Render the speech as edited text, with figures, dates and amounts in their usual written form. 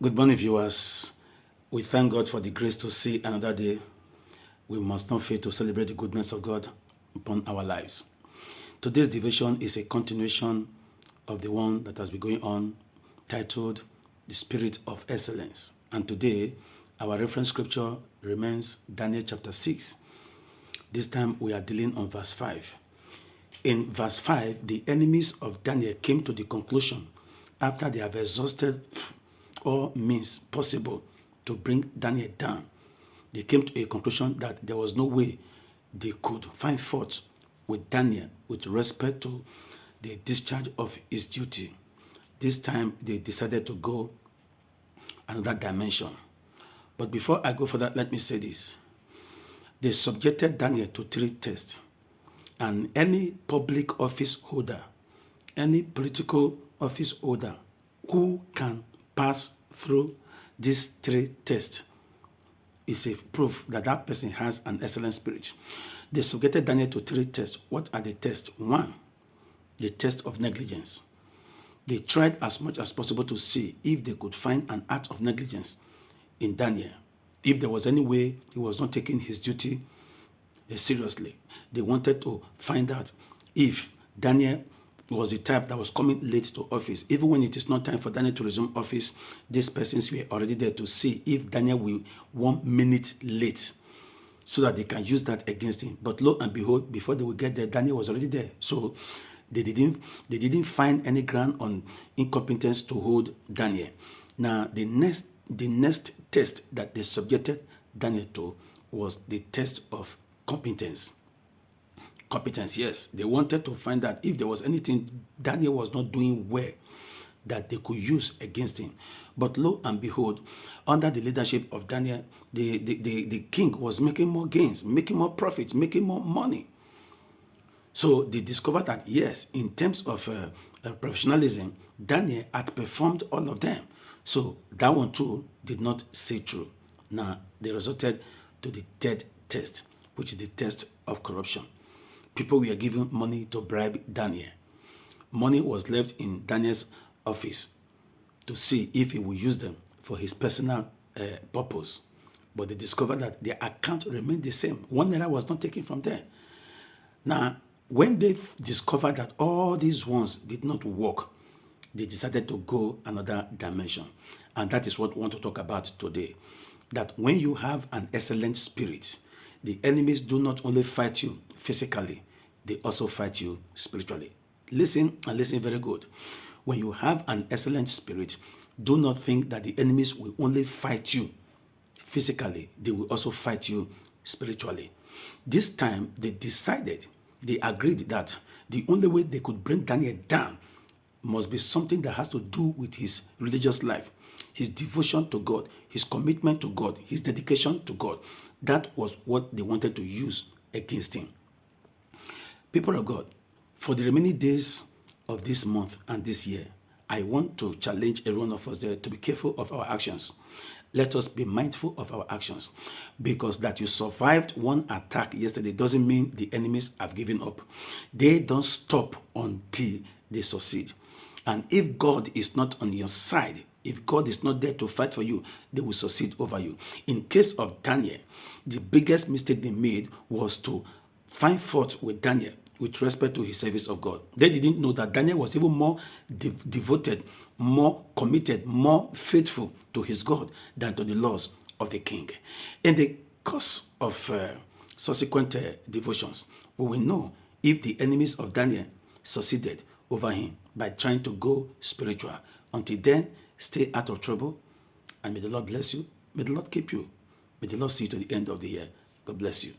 Good morning, viewers. We thank God for the grace to see another day. We must not fail to celebrate the goodness of God upon our lives. Today's devotion is a continuation of the one that has been going on, titled The Spirit of Excellence. And today, our reference scripture remains Daniel chapter 6. This time we are dealing on verse 5. In verse 5, the enemies of Daniel came to the conclusion, after they have exhausted all means possible to bring Daniel down, they came to a conclusion that there was no way they could find fault with Daniel with respect to the discharge of his duty. This time they decided to go another dimension. But before I go further, let me say this. They subjected Daniel to 3 tests. And any public office holder, any political office holder who can pass through these 3 tests is a proof that that person has an excellent spirit. They subjected Daniel to 3 tests. What are the tests? 1, the test of negligence. They tried as much as possible to see if they could find an act of negligence in Daniel. If there was any way he was not taking his duty seriously. They wanted to find out if Daniel was the type that was coming late to office. Even when it is not time for Daniel to resume office, these persons were already there to see if Daniel will 1 minute late so that they can use that against him. But lo and behold, before they would get there, Daniel was already there. So they didn't find any ground on incompetence to hold Daniel. Now, the next test that they subjected Daniel to was the test of competence. Competence, yes. They wanted to find out if there was anything Daniel was not doing well that they could use against him. But lo and behold, under the leadership of Daniel, the king was making more gains, making more profits, making more money. So they discovered that, yes, in terms of professionalism, Daniel outperformed all of them. So that one too did not say true. Now, they resorted to the 3rd test, which is the test of corruption. People were given money to bribe Daniel. Money was left in Daniel's office to see if he would use them for his personal purpose. But they discovered that their account remained the same. 1 naira was not taken from there. Now, when they discovered that all these ones did not work, they decided to go another dimension. And that is what we want to talk about today. That when you have an excellent spirit, the enemies do not only fight you physically, they also fight you spiritually. Listen, and listen very good. When you have an excellent spirit, do not think that the enemies will only fight you physically, they will also fight you spiritually. This time, they agreed that the only way they could bring Daniel down must be something that has to do with his religious life, his devotion to God, his commitment to God, his dedication to God. That was what they wanted to use against him. People of God, for the remaining days of this month and this year, I want to challenge every one of us there to be careful of our actions. Let us be mindful of our actions, because that you survived one attack yesterday doesn't mean the enemies have given up. They don't stop until they succeed. And if God is not on your side, if God is not there to fight for you, they will succeed over you. In case of Daniel, the biggest mistake they made was to find fault with Daniel with respect to his service of God. They didn't know that Daniel was even more devoted, more committed, more faithful to his God than to the laws of the king. In the course of subsequent devotions, we will know if the enemies of Daniel succeeded over him by trying to go spiritual. Until then, stay out of trouble, and may the Lord bless you. May the Lord keep you. May the Lord see you to the end of the year. God bless you.